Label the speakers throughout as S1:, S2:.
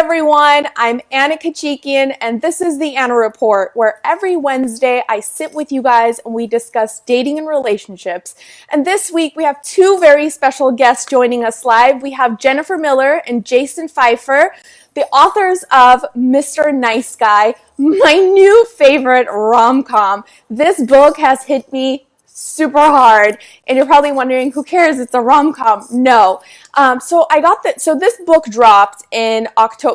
S1: everyone, I'm Anna Kachikian, and this is the Anna Report, where every Wednesday I sit with you guys and we discuss dating and relationships. And this week we have two very special guests joining us live. We have Jennifer Miller and Jason Feifer, the authors of Mr. Nice Guy, my new favorite rom-com. This book has hit me super hard, and you're probably wondering, who cares? It's a rom-com. No. So this book dropped in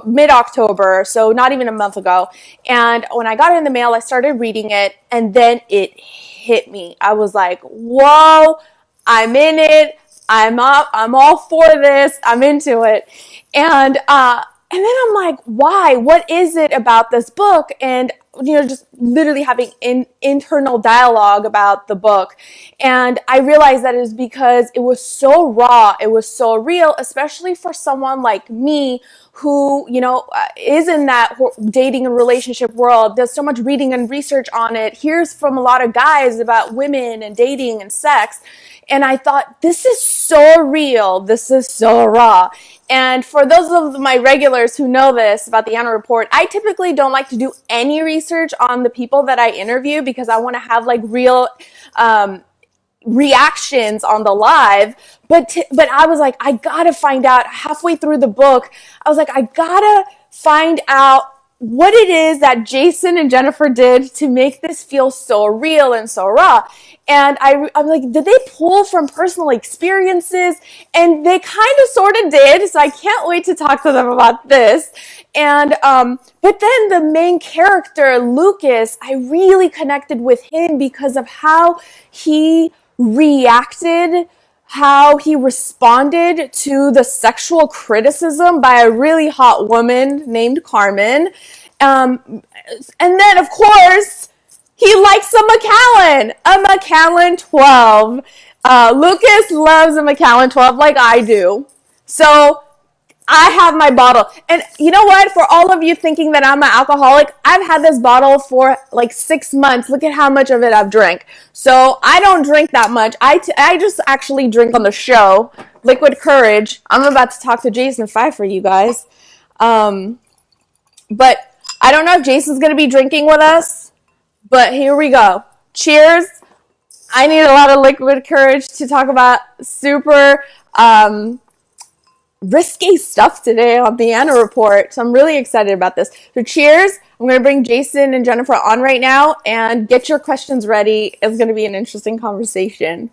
S1: mid-October, so not even a month ago. And when I got it in the mail, I started reading it, and then it hit me. I was like, whoa, I'm in it. I'm all for this. I'm into it. And then I'm like, why? What is it about this book? And just literally having internal dialogue about the book. And I realized that it was because it was so raw. It was so real, especially for someone like me who, is in that dating and relationship world, does so much reading and research on it, hears from a lot of guys about women and dating and sex. And I thought, this is so real. This is so raw. And for those of my regulars who know this about the Anna Report, I typically don't like to do any research on the people that I interview because I want to have real reactions on the live. But I was like, I gotta find out halfway through the book. I was like, I gotta find out what it is that Jason and Jennifer did to make this feel so real and so raw. And I'm like, did they pull from personal experiences? And they kind of sort of did. So I can't wait to talk to them about this. And, but then the main character, Lucas, I really connected with him because of how he reacted, how he responded to the sexual criticism by a really hot woman named Carmen. And then, of course, he likes a Macallan 12. Lucas loves a Macallan 12 like I do. So I have my bottle. And you know what? For all of you thinking that I'm an alcoholic, I've had this bottle for 6 months. Look at how much of it I've drank. So I don't drink that much. I just actually drink on the show. Liquid Courage. I'm about to talk to Jason Feifer, you guys. But I don't know if Jason's going to be drinking with us. But here we go. Cheers. I need a lot of Liquid Courage to talk about super risky stuff today on the Anna Report. So I'm really excited about this. So cheers. I'm going to bring Jason and Jennifer on right now and get your questions ready. It's going to be an interesting conversation.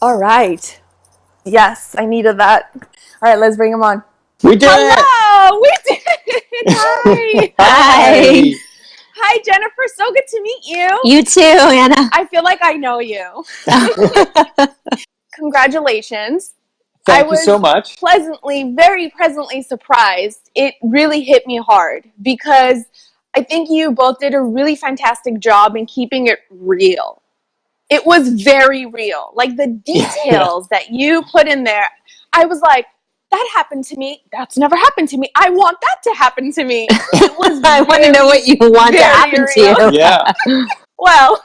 S1: All right. Yes, I needed that. All right, let's bring them on.
S2: We did it.
S1: Hello. We did it. Hi.
S2: Hi.
S1: Hi, Jennifer. So good to meet you.
S3: You too, Anna.
S1: I feel like I know you. Congratulations.
S2: Thank you so much.
S1: Very pleasantly surprised. It really hit me hard because I think you both did a really fantastic job in keeping it real. It was very real. Like the details that you put in there, I was like, that happened to me. That's never happened to me. I want that to happen to me. It was
S3: I want to know what you want to happen to you.
S2: Yeah.
S1: Well,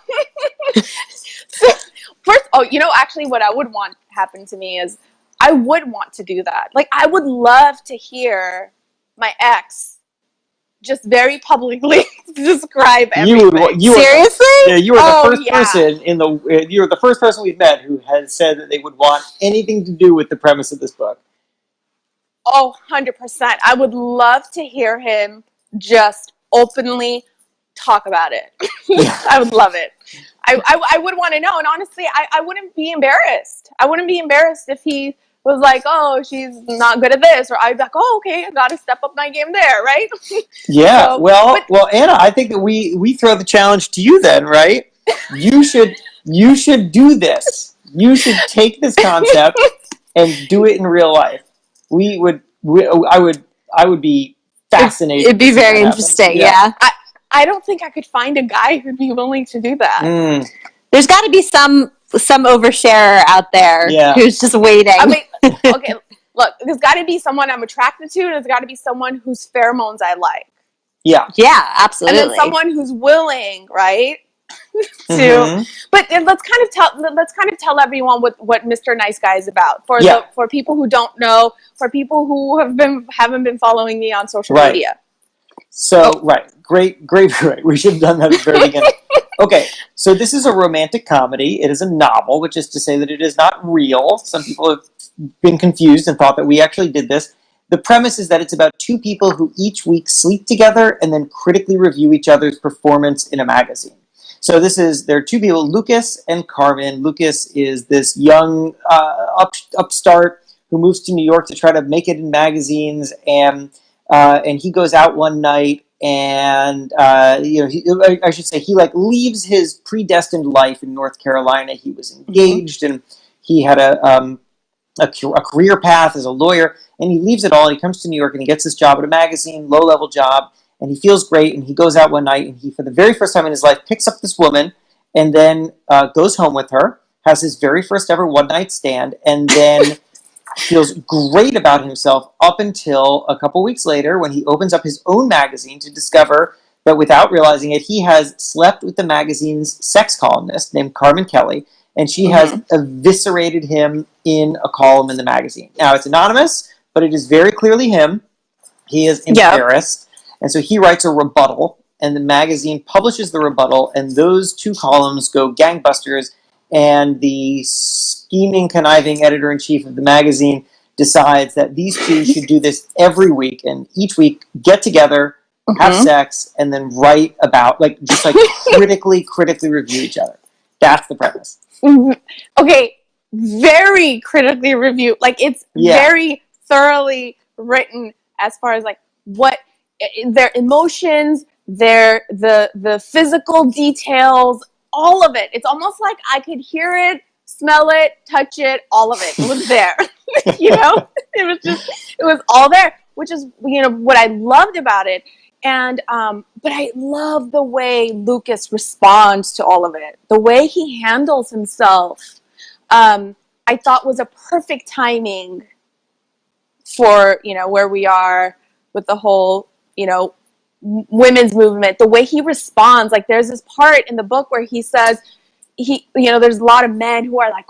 S1: actually what I would want happen to me is I would want to do that. I would love to hear my ex just very publicly describe everything.
S3: Seriously?
S2: You were the first person you were the first person we've met who has said that they would want anything to do with the premise of this book.
S1: Oh, 100%. I would love to hear him just openly talk about it. I would love it. I would want to know. And honestly, I wouldn't be embarrassed. I wouldn't be embarrassed if he was like, oh, she's not good at this. Or I'd be like, oh, okay, I got to step up my game there, right?
S2: Yeah. So, well, Anna, I think that we throw the challenge to you then, right? You should do this. You should take this concept and do it in real life. I would be fascinated.
S3: It'd be very interesting, yeah.
S1: I don't think I could find a guy who'd be willing to do that.
S3: There's got to be some oversharer out there who's just waiting.
S1: I mean, okay, look, there's got to be someone I'm attracted to, and there's got to be someone whose pheromones I like.
S2: Yeah.
S3: Yeah, absolutely.
S1: And then someone who's willing, right, to, but let's kind of tell everyone what Mr. Nice Guy is about for people who don't know, for people who haven't been following me on social media.
S2: So great. We should have done that at the very beginning. Okay, so this is a romantic comedy. It is a novel, which is to say that it is not real. Some people have been confused and thought that we actually did this. The premise is that it's about two people who each week sleep together and then critically review each other's performance in a magazine. So there are two people, Lucas and Carmen. Lucas is this young upstart who moves to New York to try to make it in magazines, and he goes out one night. And he like leaves his predestined life in North Carolina. He was engaged, and he had a career path as a lawyer, and he leaves it all. He comes to New York, and he gets this job at a magazine, low-level job, and he feels great. And he goes out one night, and he, for the very first time in his life, picks up this woman, and then goes home with her, has his very first ever one-night stand, and then feels great about himself up until a couple weeks later when he opens up his own magazine to discover that, without realizing it, he has slept with the magazine's sex columnist named Carmen Kelly, and she has eviscerated him in a column in the magazine. Now, it's anonymous, but it is very clearly him. He is embarrassed, and so he writes a rebuttal, and the magazine publishes the rebuttal, and those two columns go gangbusters, and the scheming, conniving editor-in-chief of the magazine decides that these two should do this every week, and each week get together, have sex, and then write about, critically review each other. That's the premise.
S1: Okay, very critically reviewed. Like, it's very thoroughly written as far as like what their emotions, the physical details, all of it. It's almost like I could hear it, smell it, touch it, all of it. It was there. It was all there, which is, what I loved about it. And, but I love the way Lucas responds to all of it. The way he handles himself, I thought was a perfect timing for, where we are with the whole, women's movement. The way he responds, like there's this part in the book where he says, there's a lot of men who are like,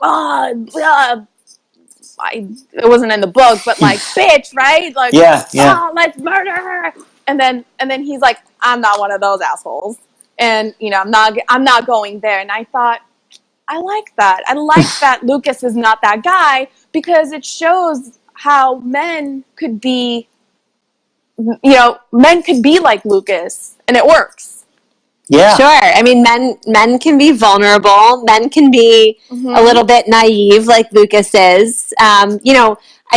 S1: it wasn't in the book, but like, bitch, right? Like, let's murder her. And then he's like, I'm not one of those assholes. And, I'm not going there. And I thought, I like that. I like that Lucas is not that guy, because it shows how men could be like Lucas, and it works.
S2: Yeah.
S3: Sure. I mean, men can be vulnerable. Men can be a little bit naive, like Lucas is. I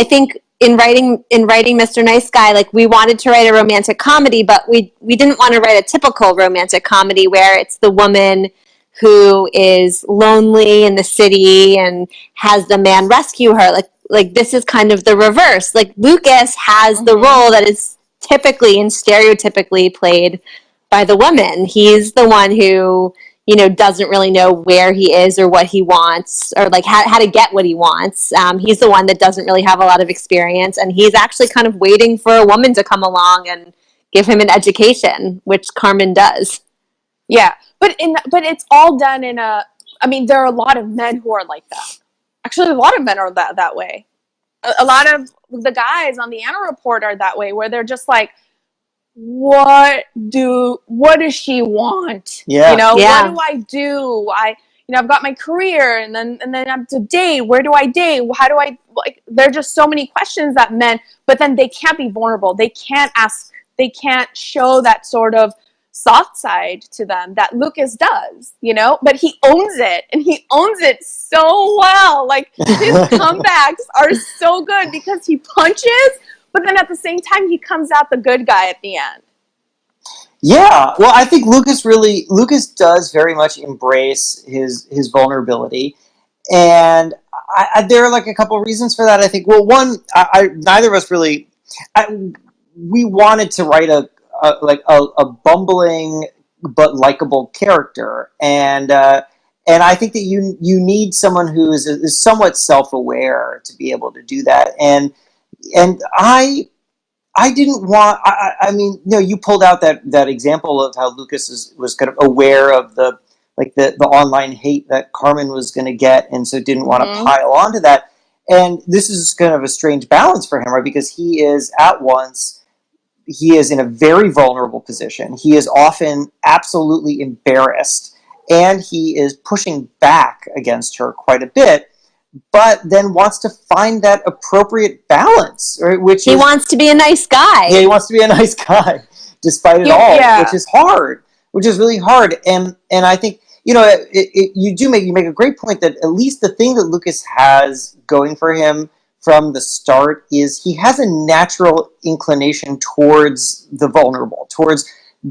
S3: think in writing Mr. Nice Guy, like, we wanted to write a romantic comedy, but we didn't want to write a typical romantic comedy where it's the woman who is lonely in the city and has the man rescue her. Like this is kind of the reverse. Like, Lucas has the role that is typically and stereotypically played by the woman. He's the one who, doesn't really know where he is or what he wants, or like how to get what he wants. He's the one that doesn't really have a lot of experience, and he's actually kind of waiting for a woman to come along and give him an education, which Carmen does.
S1: Yeah, but it's all done in there are a lot of men who are like that. Actually, a lot of men are that way. A lot of the guys on the Anna Report are that way, where they're just like, what does she want?
S2: Yeah.
S1: What do I do? I've got my career, and then I'm to date. Where do I date? How do I, like, there are just so many questions that men, but then they can't be vulnerable. They can't show that sort of soft side to them that Lucas does, but he owns it, and he owns it so well. Like, his comebacks are so good because he punches, but then at the same time, he comes out the good guy at the end.
S2: Yeah, well, I think Lucas does very much embrace his vulnerability, and there are like a couple of reasons for that. I think, well, one, neither of us really, we wanted to write a bumbling but likable character, and I think that you need someone who is somewhat self-aware to be able to do that, and I didn't want. You pulled out that example of how Lucas was kind of aware of the like the online hate that Carmen was going to get, and so didn't want to
S1: Mhm.
S2: pile onto that. And this is kind of a strange balance for him, right? Because he is in a very vulnerable position. He is often absolutely embarrassed, and he is pushing back against her quite a bit, but then wants to find that appropriate balance, right?
S3: He wants to be a nice guy.
S2: Yeah, he wants to be a nice guy, despite it all,
S1: Yeah.
S2: which is hard, which is really hard. And I think, you make a great point that at least the thing that Lucas has going for him from the start is he has a natural inclination towards the vulnerable, towards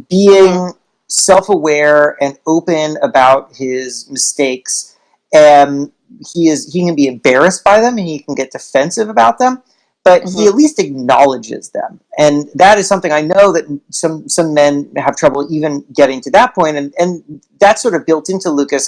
S2: being self-aware and open about his mistakes. And he can be embarrassed by them, and he can get defensive about them, but he at least acknowledges them. And that is something I know that some men have trouble even getting to that point. And that's sort of built into Lucas,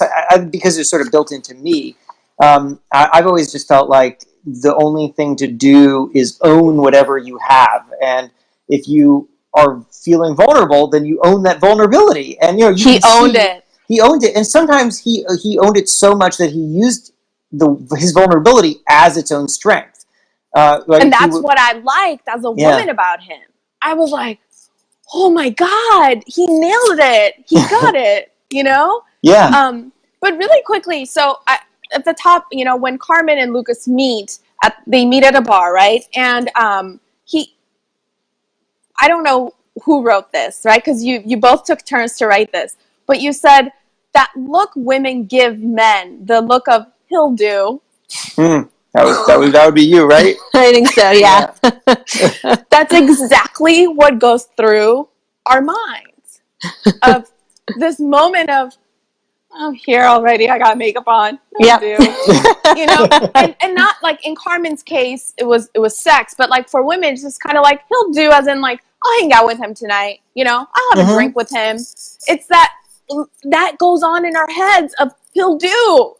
S2: because it's sort of built into me. I've always just felt like the only thing to do is own whatever you have. And if you are feeling vulnerable, then you own that vulnerability. And,
S1: He owned it.
S2: He owned it. And sometimes he owned it so much that he used his vulnerability as its own strength.
S1: And that's what I liked as a woman about him. I was like, oh my God, he nailed it. He got it,
S2: Yeah.
S1: But really quickly, so at the top, when Carmen and Lucas they meet at a bar, right? And I don't know who wrote this, right? Because you both took turns to write this. But you said that look women give men, the look of he'll do.
S2: That would be you, right?
S3: I think so, yeah.
S1: That's exactly what goes through our minds. Of this moment of, I'm here already, I got makeup on.
S3: Yep.
S1: And not like in Carmen's case, it was sex, but like for women, it's just kind of like he'll do, as in like, I'll hang out with him tonight, I'll have a drink with him. It's that goes on in our heads of he'll do.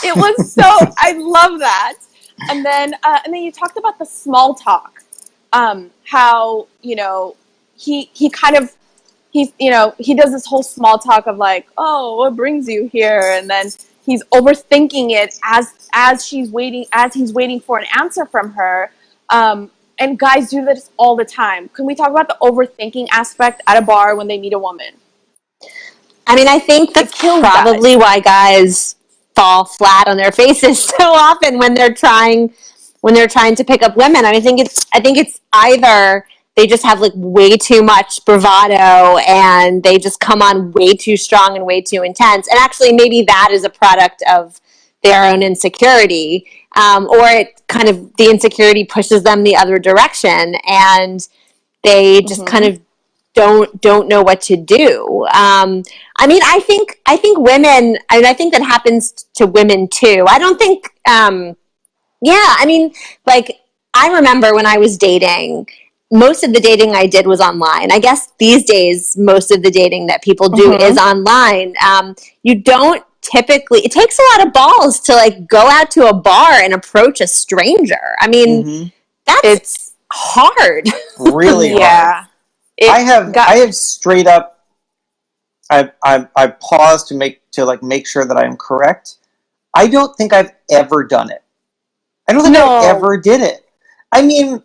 S1: It was so, I love that. And then you talked about the small talk, how, he kind of, he does this whole small talk of like, oh, what brings you here? And then he's overthinking it as he's waiting for an answer from her. And guys do this all the time. Can we talk about the overthinking aspect at a bar when they meet a woman?
S3: I mean, I think that's probably why guys fall flat on their faces so often when they're trying to pick up women. I think it's either they just have like way too much bravado and they just come on way too strong and way too intense. And actually maybe that is a product of their own insecurity, or it kind of, the insecurity pushes them the other direction and they just kind of don't know what to do. I mean, I think women, I think that happens to women too. I don't think, I mean, like, I remember when I was dating, most of the dating I did was online. I guess these days, most of the dating that people do is online. You don't typically, it takes a lot of balls to like go out to a bar and approach a stranger. I mean, it's hard.
S2: Really hard. I have straight up, I paused to make sure that I am correct. I don't think I've ever done it. I don't think I ever did it. I mean,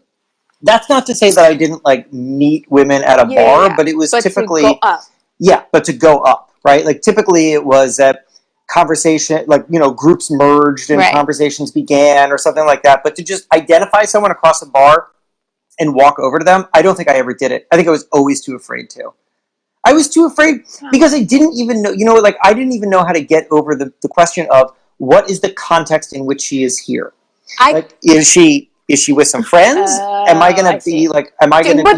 S2: that's not to say that I didn't like meet women at a bar, but it was typically
S1: to go up.
S2: Yeah, but to go up, right? Like typically it was that conversation, like, groups merged and conversations began or something like that. But to just identify someone across a bar and walk over to them, I don't think I ever did it. I think I was always too afraid to. I was too afraid because I didn't even know, I didn't even know how to get over the question of what is the context in which she is here. Is she with some friends? Am I going to be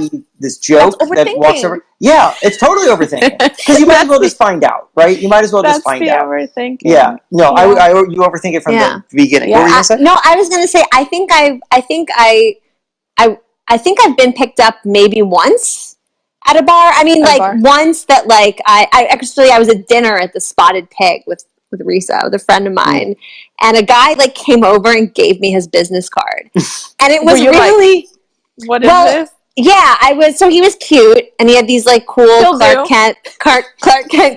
S2: be this joke that walks over? Yeah, it's totally overthinking. Because you might as well just find out, right? You might as well just find out.
S1: That's the overthinking.
S2: Yeah. No, you overthink it from the beginning.
S3: Yeah.
S2: What were you going to say?
S3: No, I was going to say, I think I've been picked up maybe once at a bar. I mean, once that I was at dinner at the Spotted Pig with Risa, with a friend of mine, and a guy came over and gave me his business card, and it was really
S1: what is this?
S3: Yeah, so he was cute, and he had these like cool Clark Kent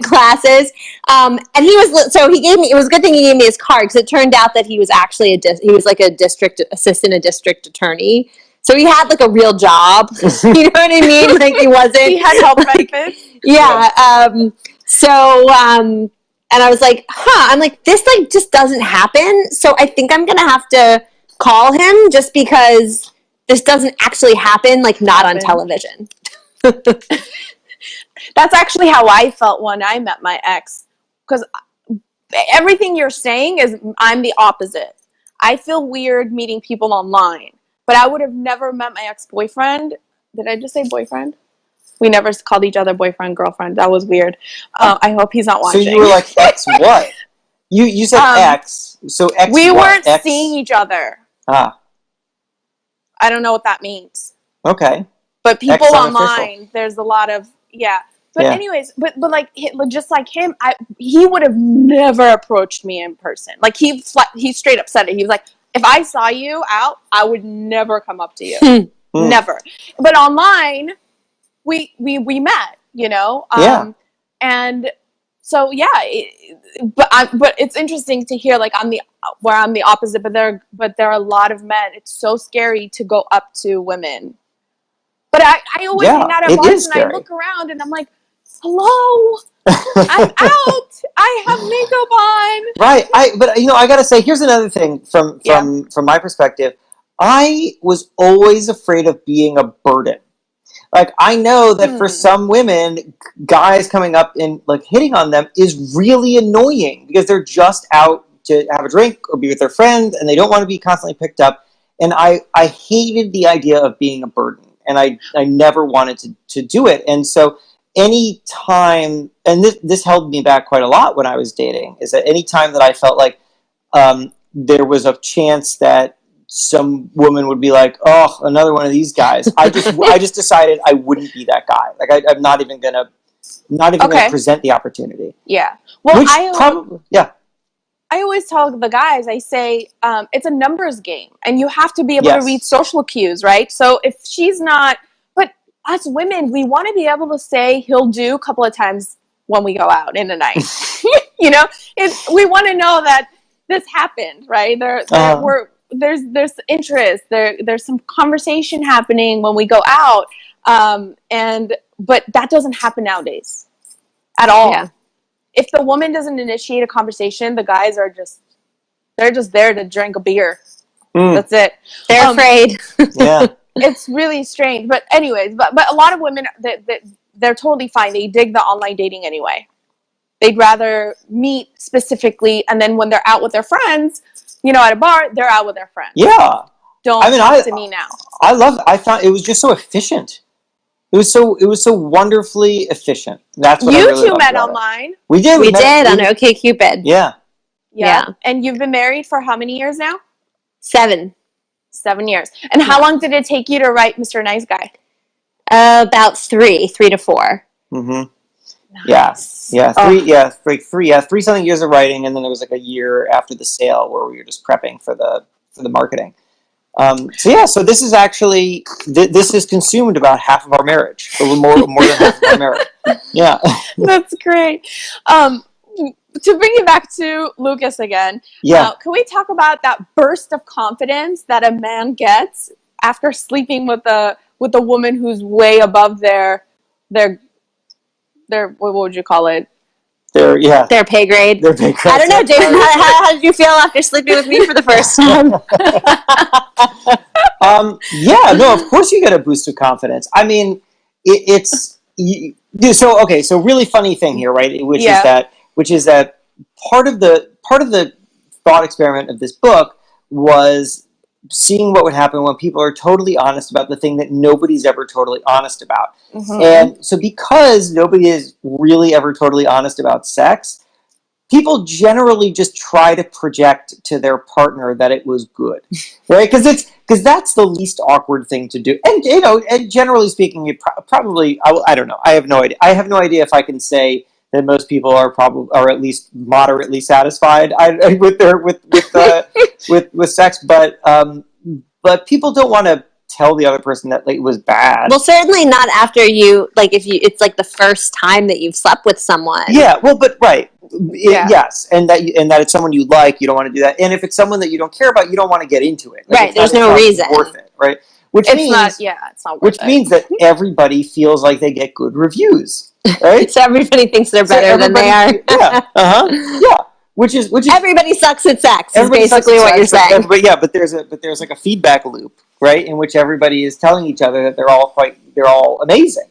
S3: glasses. And he gave me. It was a good thing he gave me his card, because it turned out that he was actually he was like a district assistant, a district attorney. So he had like a real job. You know what I mean? Like he wasn't.
S1: He had health benefits.
S3: Yeah. And I was like, I'm like, this like just doesn't happen. So I think I'm gonna have to call him, just because this doesn't actually happen, like not on television.
S1: That's actually how I felt when I met my ex, because everything you're saying is, I'm the opposite. I feel weird meeting people online, but I would have never met my ex-boyfriend. Did I just say boyfriend? We never called each other boyfriend, girlfriend. That was weird. I hope he's not watching.
S2: So you were like, ex what? You said ex. So ex
S1: we
S2: what?
S1: weren't seeing each other.
S2: Ah.
S1: I don't know what that means.
S2: Okay.
S1: But people online, there's a lot of, But anyways, but like, just like him, he would have never approached me in person. Like he straight up said it. He was like, if I saw you out, I would never come up to you. Never. But online, we met, you know? And so, but it's interesting to hear, like, I'm the opposite, but there are a lot of men. It's so scary to go up to women. But I always hang out at bars and I look around and I'm like, hello, I'm out. I have makeup on.
S2: Right. But you know, I gotta say, here's another thing from my perspective. I was always afraid of being a burden. Like, I know that for some women, guys coming up and like hitting on them is really annoying, because they're just out to have a drink or be with their friends, and they don't want to be constantly picked up. And I hated the idea of being a burden, and I never wanted to do it. And so any time, and this held me back quite a lot when I was dating, is that any time that I felt like there was a chance that some woman would be like, oh, another one of these guys, I just decided I wouldn't be that guy. Like, I'm not even gonna present the opportunity.
S1: Yeah. Well,
S2: I
S1: always tell the guys, I say, it's a numbers game, and you have to be able to read social cues, right? So if she's not, but us women, we want to be able to say he'll do a couple of times when we go out in the night. You know, we want to know that this happened, right? There's interest, there's some conversation happening when we go out, but that doesn't happen nowadays at all. Yeah. If the woman doesn't initiate a conversation, the guys they're just there to drink a beer. That's it.
S3: They're afraid.
S2: Yeah.
S1: It's really strange. But anyways, but a lot of women, they're totally fine. They dig the online dating anyway. They'd rather meet specifically, and then when they're out with their friends, you know, at a bar, they're out with their friends.
S2: Yeah.
S1: Talk to me now.
S2: I found it was just so efficient. It was so wonderfully efficient. That's what I really
S1: You two met
S2: about
S1: online.
S2: It. We did.
S3: We did on OkCupid.
S2: Yeah.
S1: And you've been married for how many years now?
S3: 7.
S1: 7 years. And how long did it take you to write Mr. Nice Guy?
S3: About 3 to 4.
S2: Mm-hmm.
S1: Nice.
S2: Yeah. 3 something years of writing, and then it was like a year after the sale where we were just prepping for the marketing. So this is actually this has consumed about half of our marriage, a little more than half of our marriage. Yeah,
S1: that's great. To bring it back to Lucas again, can we talk about that burst of confidence that a man gets after sleeping with a woman who's way above their what would you call it?
S3: Their pay grade.
S2: Their pay grade.
S3: I don't know, Jason. How did you feel after sleeping with me for the first time?
S2: Of course you get a boost of confidence. I mean, so really funny thing here, right? Which is that part of the thought experiment of this book was seeing what would happen when people are totally honest about the thing that nobody's ever totally honest about. Mm-hmm. And so because nobody is really ever totally honest about sex, people generally just try to project to their partner that it was good, right? Because that's the least awkward thing to do. And, you know, and generally speaking, you probably, I don't know. I have no idea. I have no idea if I can say that most people are at least moderately satisfied with sex, but people don't want to tell the other person that like, it was bad.
S3: Well, certainly not after you, like, if you, it's like the first time that you've slept with someone.
S2: Yeah, well, but right.
S1: Yeah.
S2: Yes, and that it's someone you like, you don't want to do that. And if it's someone that you don't care about, you don't want to get into it. Like,
S3: Right, there's no reason.
S2: Worth it, right? Which
S1: It's
S2: means
S1: not worth
S2: which
S1: it.
S2: means that everybody feels like they get good reviews, right?
S3: So everybody thinks they're better than they are.
S2: Yeah, yeah. Which is
S3: everybody sucks at sex. Is
S2: everybody
S3: basically what you're saying.
S2: But there's like a feedback loop, right, in which everybody is telling each other that they're all amazing.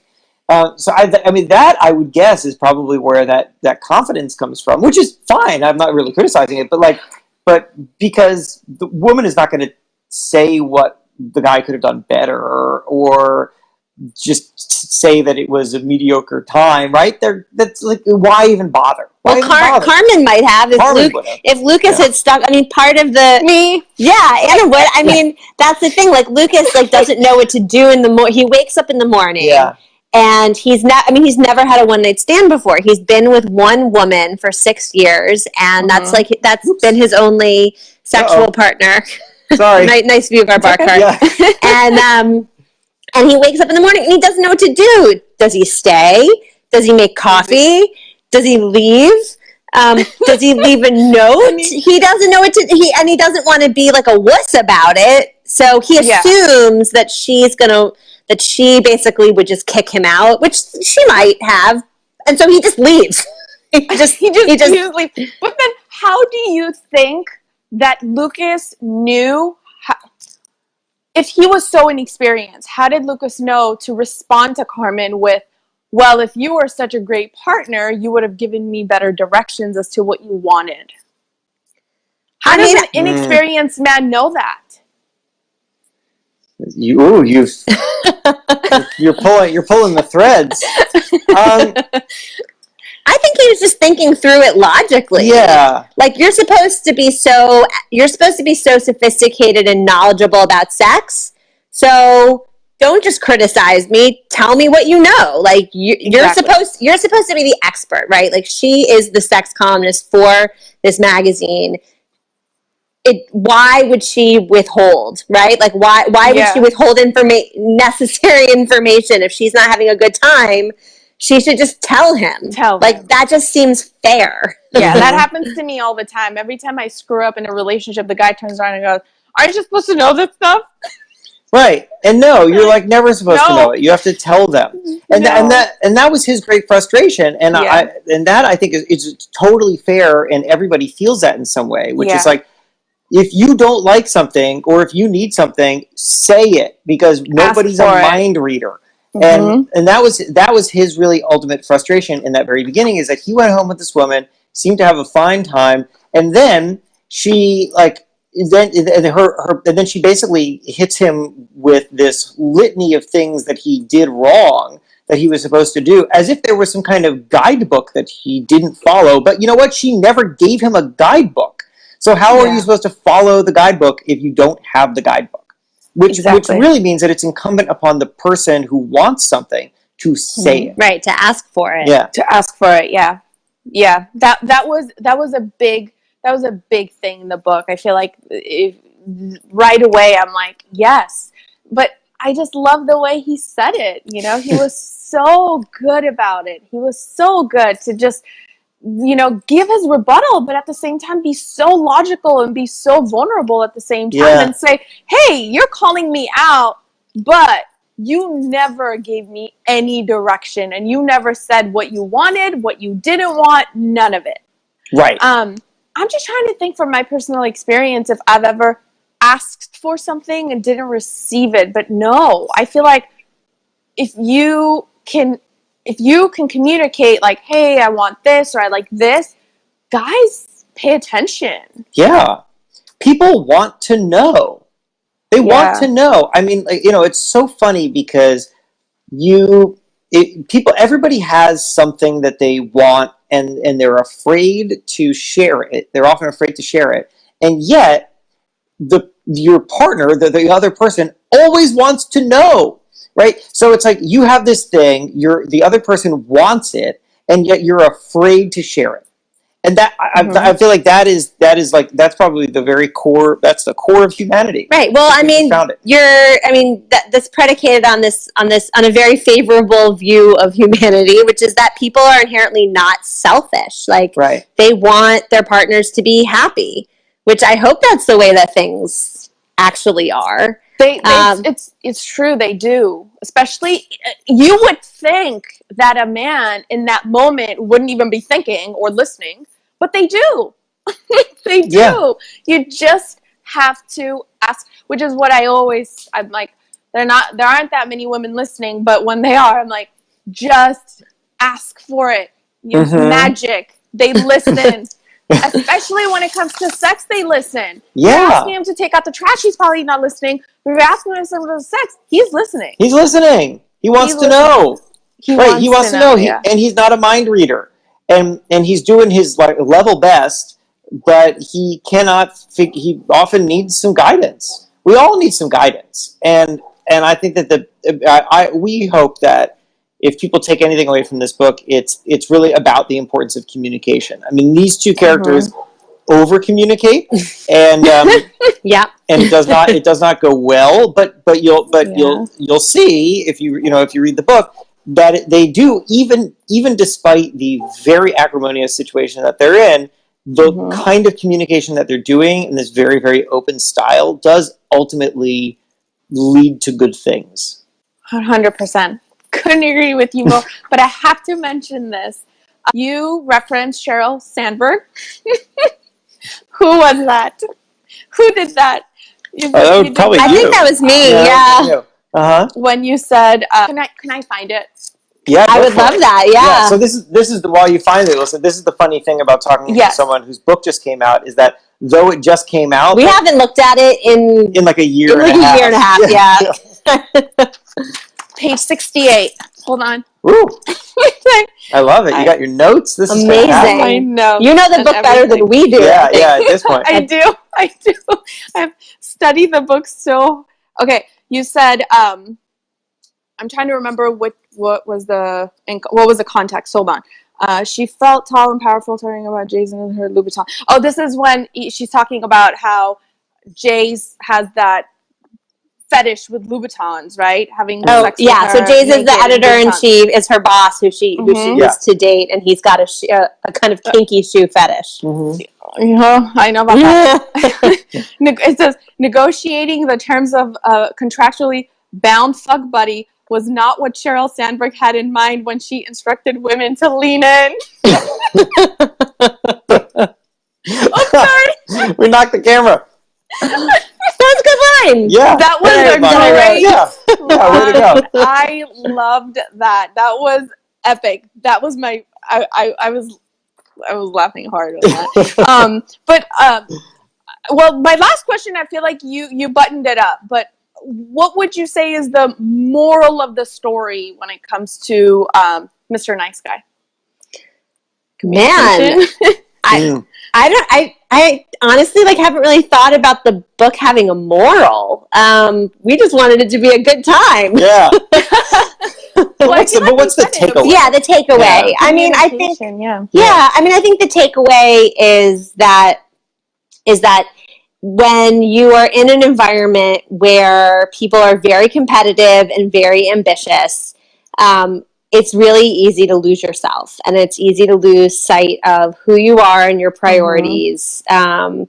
S2: So I mean that I would guess is probably where that confidence comes from, which is fine. I'm not really criticizing it, but because the woman is not going to say what the guy could have done better or just say that it was a mediocre time, right? That's like, why even bother?
S3: Well, Carmen might have if Lucas had stuck. I mean, part of the Anna would. I mean, that's the thing. Like Lucas, like doesn't know what to do in the morning. He wakes up in the morning.
S2: Yeah.
S3: And he's not. I mean, he's never had a one-night stand before. He's been with one woman for 6 years, and that's been his only sexual partner.
S2: Sorry.
S3: Nice view of our bar cart. Yeah. And he wakes up in the morning and he doesn't know what to do. Does he stay? Does he make coffee? Does he leave? Does he leave a note? He doesn't know what to. He doesn't want to be like a wuss about it. So he assumes that that she basically would just kick him out, which she might have, and so he just leaves. he just
S1: leaves. But then, how do you think that Lucas knew? If he was so inexperienced, how did Lucas know to respond to Carmen with, well, if you were such a great partner, you would have given me better directions as to what you wanted? How does an inexperienced man know that?
S2: You're pulling the threads.
S3: I think he was just thinking through it logically.
S2: Yeah.
S3: Like you're supposed to be so sophisticated and knowledgeable about sex. So don't just criticize me. Tell me what you know. Like you're supposed to be the expert, right? Like she is the sex columnist for this magazine. Why would she withhold, right? Like why would she withhold necessary information if she's not having a good time? She should just tell him. That just seems fair.
S1: Yeah, that happens to me all the time. Every time I screw up in a relationship, the guy turns around and goes, aren't you supposed to know this stuff?
S2: Right. And no, you're like never supposed to know it. You have to tell them. And that was his great frustration. And I think is totally fair, and everybody feels that in some way, which is like, if you don't like something or if you need something, say it, because nobody's a mind reader. Mm-hmm. And that was his really ultimate frustration in that very beginning, is that he went home with this woman, seemed to have a fine time, and then she then she basically hits him with this litany of things that he did wrong that he was supposed to do, as if there was some kind of guidebook that he didn't follow. But you know what? She never gave him a guidebook. So how are you supposed to follow the guidebook if you don't have the guidebook? Which really means that it's incumbent upon the person who wants something to say it.
S3: Right, to ask for it.
S2: Yeah.
S1: To ask for it, yeah. Yeah. That was a big thing in the book. I feel like right away I'm like, yes. But I just love the way he said it. You know, he was so good about it. He was so good to just, you know, give his rebuttal, but at the same time be so logical and be so vulnerable at the same time and say, hey, you're calling me out, but you never gave me any direction and you never said what you wanted, what you didn't want, none of it.
S2: Right.
S1: I'm just trying to think from my personal experience if I've ever asked for something and didn't receive it. But no, I feel like if you can communicate like, hey, I want this or I like this, guys, pay attention. Yeah.
S2: People want to know. They want to know. I mean, you know, it's so funny because everybody has something that they want and they're afraid to share it. They're often afraid to share it. And yet your partner, the other person, always wants to know. Right? So it's like you have this thing, the other person wants it, and yet you're afraid to share it. And that I feel like that is like that's probably the very core. That's the core of humanity.
S3: Right. Well, I mean, that's predicated on a very favorable view of humanity, which is that people are inherently not selfish. Like,
S2: right.
S3: They want their partners to be happy, which I hope that's the way that things actually are.
S1: It's true, they do. Especially, you would think that a man in that moment wouldn't even be thinking or listening, but they do. They do. Yeah. You just have to ask, which is what I'm like, there aren't that many women listening, but when they are, I'm like, just ask for it. It's magic. They listen. Especially when it comes to sex, they listen.
S2: Yeah.
S1: If you're asking him to take out the trash, he's probably not listening. But if you're asking him to sex, he's listening.
S2: He's listening. He wants to know. He wants to know.
S1: Yeah.
S2: And he's not a mind reader. And he's doing his level best, but he cannot. He often needs some guidance. We all need some guidance. And I think that we hope that if people take anything away from this book, it's really about the importance of communication. I mean, these two characters over communicate, and
S3: yeah,
S2: and it does not go well. But you'll see if you read the book that they do, even despite the very acrimonious situation that they're in, the kind of communication that they're doing in this very, very open style does ultimately lead to good things.
S1: 100%. Couldn't agree with you more, but I have to mention this. You referenced Sheryl Sandberg. Who was that? Who did that?
S2: That would probably you.
S3: I think that was me. Yeah.
S1: When you said, "Can I find it?"
S2: Yeah,
S3: I would love that. Yeah.
S2: So this is while you find it. Listen, this is the funny thing about talking to someone whose book just came out is that though it just came out,
S3: we haven't looked at it in
S2: like a year.
S3: In like a year and a half. Yeah.
S1: Page 68. Hold on.
S2: Ooh. I love it. You got your notes. This is
S3: amazing.
S1: I know.
S3: You know the book better than we do.
S2: Yeah, at this point.
S1: I do. I've studied the book so... Okay, you said... I'm trying to remember what was the context. Hold on. She felt tall and powerful, talking about Jason and her Louboutin. Oh, this is when she's talking about how Jace has that fetish with Louboutins, right? Having sex with her.
S3: So Jace is the editor-in-chief, is her boss, who she used to date, and he's got a kind of kinky shoe fetish.
S1: I know about that. It says, negotiating the terms of contractually bound fuck buddy was not what Sheryl Sandberg had in mind when she instructed women to lean in. Oh, sorry.
S2: We knocked the camera.
S3: That's a good line.
S2: Yeah.
S1: That was a great
S2: way to go.
S1: I loved that. That was epic. That was my I was laughing hard on that. Well, my last question, I feel like you buttoned it up, but what would you say is the moral of the story when it comes to Mr. Nice Guy?
S3: Man, I honestly haven't really thought about the book having a moral. We just wanted it to be a good time.
S2: Yeah. What's the takeaway?
S3: Yeah, the takeaway. Yeah. I mean, I think. Yeah. I mean, I think the takeaway is that when you are in an environment where people are very competitive and very ambitious, it's really easy to lose yourself, and it's easy to lose sight of who you are and your priorities, and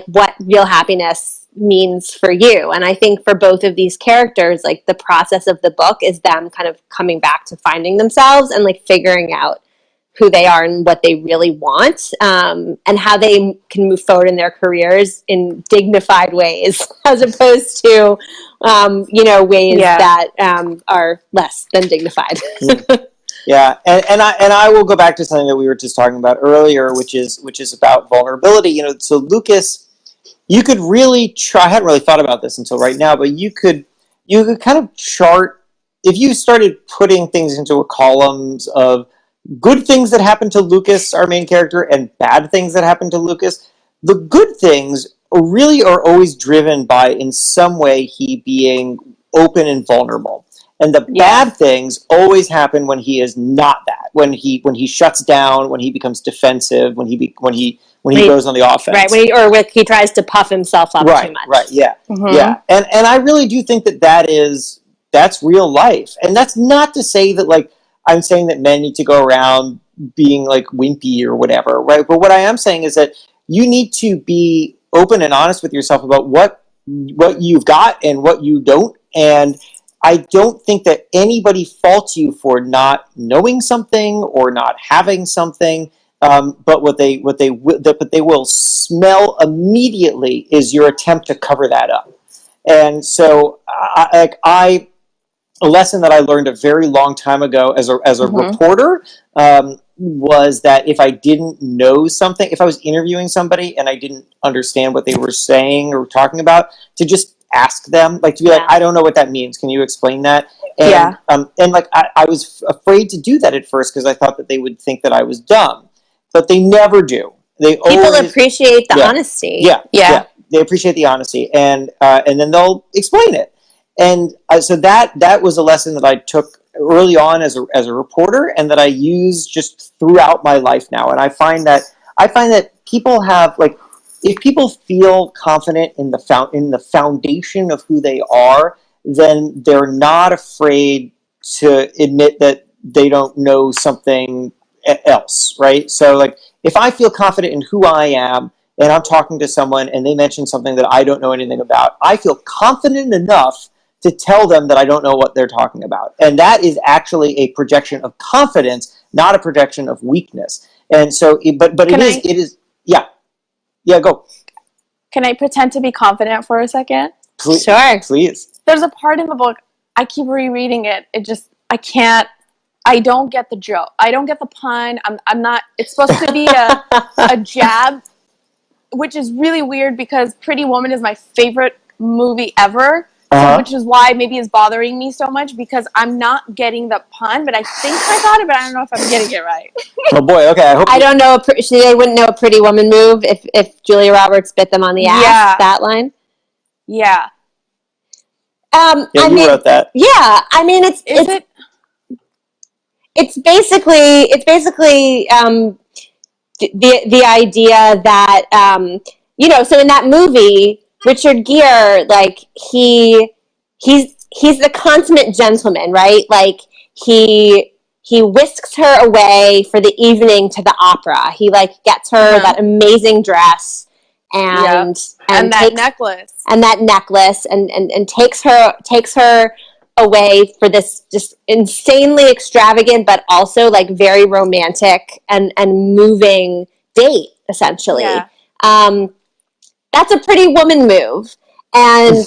S3: what real happiness means for you. And I think for both of these characters, the process of the book is them kind of coming back to finding themselves and figuring out who they are and what they really want, and how they can move forward in their careers in dignified ways, as opposed to, ways that are less than dignified.
S2: Yeah, and I will go back to something that we were just talking about earlier, which is about vulnerability. So Lucas, you could really try. I hadn't really thought about this until right now, but you could kind of chart if you started putting things into columns of good things that happen to Lucas, our main character, and bad things that happen to Lucas. The good things really are always driven by, in some way, he being open and vulnerable. And the bad things always happen when he is not that. When he shuts down, when he becomes defensive, when he goes on the offense.
S3: Right, when he tries to puff himself up too much.
S2: Right, yeah. Yeah. And I really do think that's real life. And that's not to say that, like, I'm saying that men need to go around being, like, wimpy or whatever, right? But what I am saying is that you need to be open and honest with yourself about what you've got and what you don't. And I don't think that anybody faults you for not knowing something or not having something. But what they will smell immediately is your attempt to cover that up. And so a lesson that I learned a very long time ago as a reporter was that if I didn't know something, if I was interviewing somebody and I didn't understand what they were saying or talking about, to just ask them, like, to be like, I don't know what that means. Can you explain that? And like, I was afraid to do that at first because I thought that they would think that I was dumb, but they never do.
S3: People appreciate the honesty.
S2: Yeah. They appreciate the honesty, and then they'll explain it. And so that was a lesson that I took early on as a reporter, and that I use just throughout my life now. And I find that people have, like, if people feel confident in the foundation of who they are, then they're not afraid to admit that they don't know something else, right? So, like, if I feel confident in who I am, and I'm talking to someone and they mention something that I don't know anything about, I feel confident enough to tell them that I don't know what they're talking about. And that is actually a projection of confidence, not a projection of weakness. And so, but it is, go.
S1: Can I pretend to be confident for a second?
S2: Please,
S3: sure.
S2: Please.
S1: There's a part in the book, I keep rereading it. I don't get the joke. I don't get the pun. I'm not, it's supposed to be a jab, which is really weird because Pretty Woman is my favorite movie ever. So, which is why maybe it's bothering me so much, because I'm not getting the pun, but I think I got it, but I don't know if I'm getting it right.
S2: Oh boy, okay. I
S3: don't know. They wouldn't know a Pretty Woman move if Julia Roberts bit them on the ass. That line.
S1: Yeah.
S2: You wrote that.
S3: Yeah, I mean, it's basically the idea that so in that movie, Richard Gere, like, he's the consummate gentleman, right? Like, he whisks her away for the evening to the opera. He, like, gets her that amazing dress and
S1: that necklace.
S3: And that necklace and takes her away for this just insanely extravagant but also, like, very romantic and moving date, essentially. Yeah. That's a Pretty Woman move. And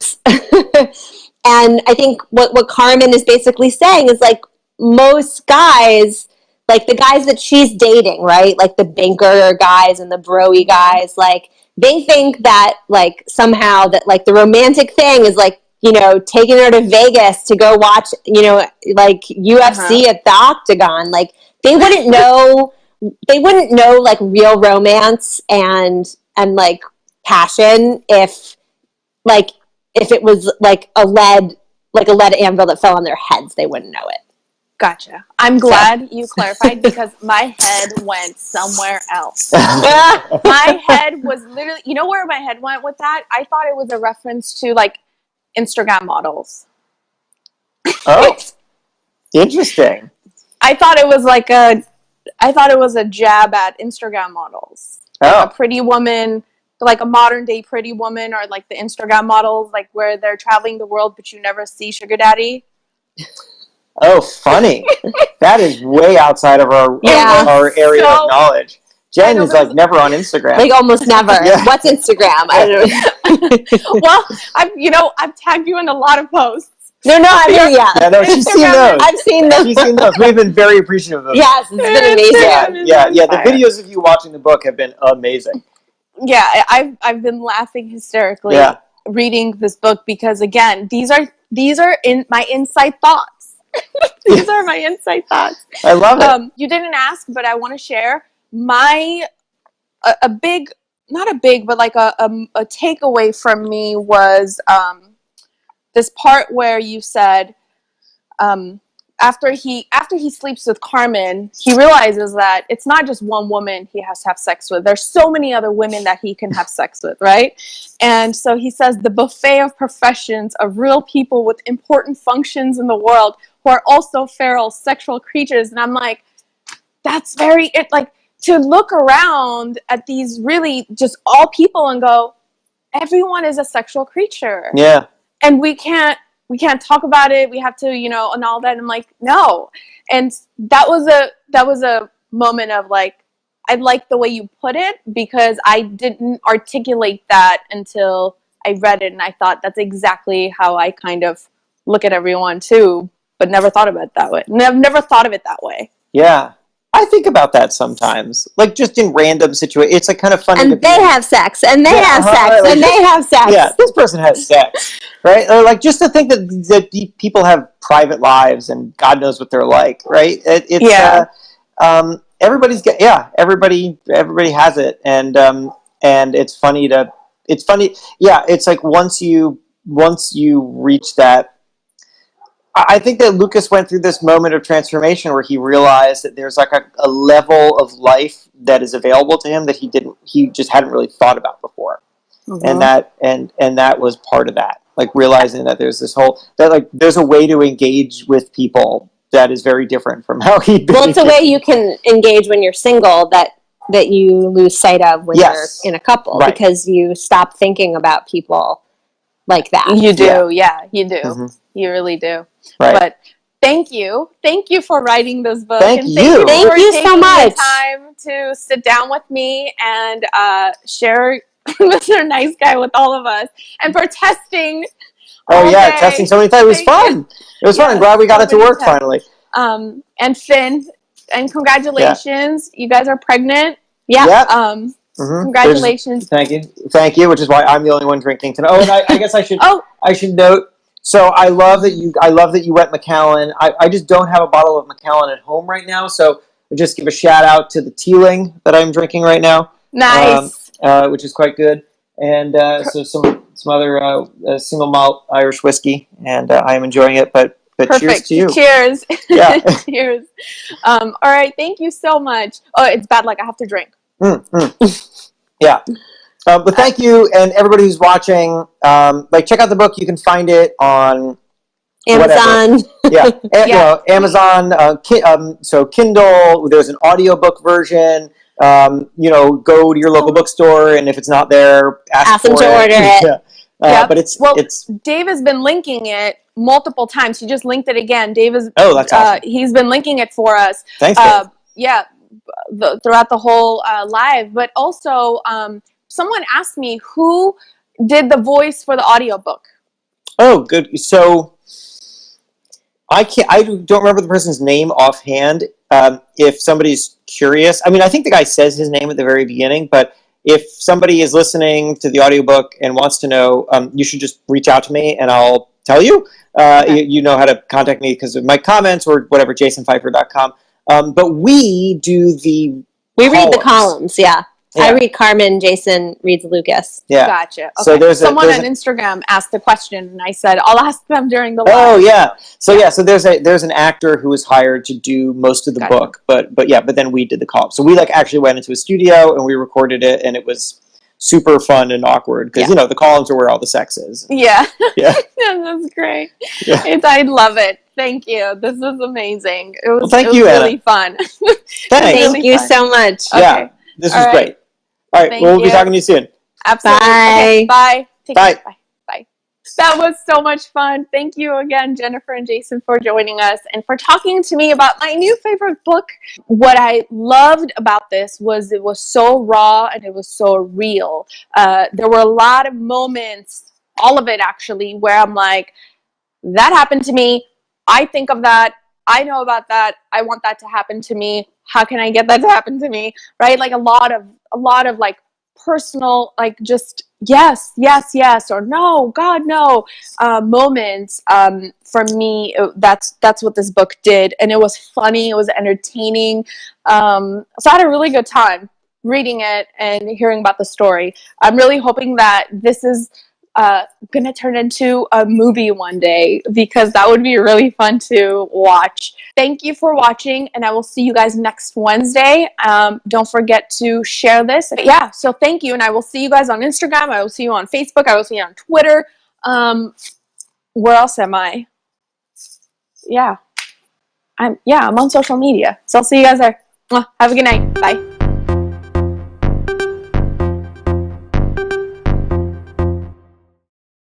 S3: and I think what Carmen is basically saying is, like, most guys, like the guys that she's dating, right? Like the banker guys and the bro-y guys, like, they think that, like, somehow that, like, the romantic thing is, like, taking her to Vegas to go watch, like, UFC at the Octagon. Like, they wouldn't know, like, real romance and like, passion if it was like a lead anvil that fell on their heads. They wouldn't know it.
S1: Gotcha. I'm glad you clarified, because my head went somewhere else. My head was literally, you know where my head went with that? I thought it was a reference to, like, Instagram models.
S2: Oh, interesting.
S1: I thought it was a jab at Instagram models. Like a Pretty Woman, like a modern day Pretty Woman, or like the Instagram models, like, where they're traveling the world but you never see sugar daddy.
S2: Oh, funny. That is way outside of our area of knowledge. Jen is, like, never on Instagram.
S3: Like, almost never. Yeah. What's Instagram? I don't
S1: know. Well, I've tagged you in a lot of posts.
S3: No, I mean,
S2: yeah, no, she's seen those.
S3: I've seen those.
S2: She's seen those. We've been very appreciative of them.
S3: Yes, it's been amazing.
S2: Yeah. The videos of you watching the book have been amazing.
S1: Yeah, I've been laughing hysterically reading this book, because, again, these are in my inside thoughts. These are my inside thoughts.
S2: I love it.
S1: You didn't ask, but I want to share a big, not a big, but like a takeaway from me was this part where you said, after he sleeps with Carmen, he realizes that it's not just one woman he has to have sex with. There's so many other women that he can have sex with, right? And so he says the buffet of professions of real people with important functions in the world who are also feral sexual creatures. And I'm like, that's very, to look around at these really just all people and go, everyone is a sexual creature.
S2: Yeah.
S1: And we can't talk about it. We have to, and all that. And I'm like, no. And that was a moment of like, I like the way you put it, because I didn't articulate that until I read it. And I thought that's exactly how I kind of look at everyone too, but never thought of it that way. Never thought of it that way.
S2: Yeah. I think about that sometimes, like just in random situations. It's like kind of funny.
S3: And they have sex, and they have sex, and they have sex.
S2: Yeah, this person has sex, right? Or like just to think that people have private lives and God knows what they're like, right? Everybody has it, and it's funny. Yeah, it's like once you reach that. I think that Lucas went through this moment of transformation where he realized that there's like a level of life that is available to him that he just hadn't really thought about before. Mm-hmm. And that was part of that. Like realizing that there's there's a way to engage with people that is very different from how he'd been.
S3: Well, it's a way you can engage when you're single that you lose sight of when you're in a couple, right? Because you stop thinking about people like that.
S1: You do, you do. Mm-hmm. You really do.
S2: Right.
S1: But thank you for writing this book.
S2: Thank you
S3: so much.
S1: The time to sit down with me and share Mr. Nice Guy with all of us, and for testing.
S2: Testing so many times. It was fun. It was fun. I'm glad we got it to work finally.
S1: And Finn, and congratulations. Yeah. You guys are pregnant.
S3: Yeah.
S2: Yep.
S1: Mm-hmm. Congratulations.
S2: Thank you. Which is why I'm the only one drinking tonight. Oh, and I guess I should. I should note. So I love that you went Macallan. I just don't have a bottle of Macallan at home right now, so I'll just give a shout out to the Teeling that I'm drinking right now.
S1: Nice.
S2: Which is quite good, and so some other single malt Irish whiskey, and I am enjoying it. But
S1: Perfect.
S2: Cheers to you.
S1: Cheers.
S2: Yeah.
S1: Cheers. All right. Thank you so much. Oh, it's bad. Like I have to drink.
S2: Yeah. But thank you, and everybody who's watching. Check out the book. You can find it on
S3: Amazon.
S2: Whatever. Amazon. So Kindle. There's an audiobook version. Go to your local bookstore, and if it's not there, ask
S3: them to order it.
S2: But
S1: Dave has been linking it multiple times. He just linked it again. Dave is.
S2: That's awesome.
S1: He's been linking it for us.
S2: Thanks, Dave.
S1: Throughout the whole live, but also. Someone asked me who did the voice for the audiobook.
S2: Oh, good. So I don't remember the person's name offhand. If somebody's curious, I mean, I think the guy says his name at the very beginning, but if somebody is listening to the audiobook and wants to know, you should just reach out to me and I'll tell you. Okay. You know how to contact me because of my comments or whatever, jasonfeifer.com. But we do the
S3: read the columns, yeah. I read Carmen, Jason reads Lucas.
S2: Yeah.
S1: Gotcha.
S2: So
S1: Okay. Someone on Instagram asked the question, and I said, I'll ask them during the live.
S2: Oh, yeah. So there's an actor who was hired to do most of the book, but then we did the column. So we actually went into a studio and we recorded it, and it was super fun and awkward because the columns are where all the sex is.
S1: Yeah.
S2: Yeah.
S1: That's great.
S2: Yeah.
S1: I love it. Thank you. This was amazing. It was,
S2: thank you,
S1: really fun.
S3: Thank you so much.
S2: Okay. Yeah. This was great. All right, we'll be talking to you soon.
S1: Absolutely.
S3: Bye.
S1: Okay, bye. Take
S2: bye.
S1: Care. Bye. That was so much fun. Thank you again, Jennifer and Jason, for joining us and for talking to me about my new favorite book. What I loved about this was it was so raw and it was so real. There were a lot of moments, all of it actually, where I'm like, that happened to me. I think of that. I know about that. I want that to happen to me. How can I get that to happen to me? Right? Like a lot of like personal, like just yes, or no, God, no, moments. For me, that's what this book did. And it was funny. It was entertaining. So I had a really good time reading it and hearing about the story. I'm really hoping that this is gonna turn into a movie one day because that would be really fun to watch. Thank you for watching, and I will see you guys next Wednesday. Don't forget to share this. But yeah, so thank you, and I will see you guys on Instagram. I will see you on Facebook. I will see you on Twitter. Where else am I? Yeah. I'm on social media. So I'll see you guys there. Have a good night. Bye.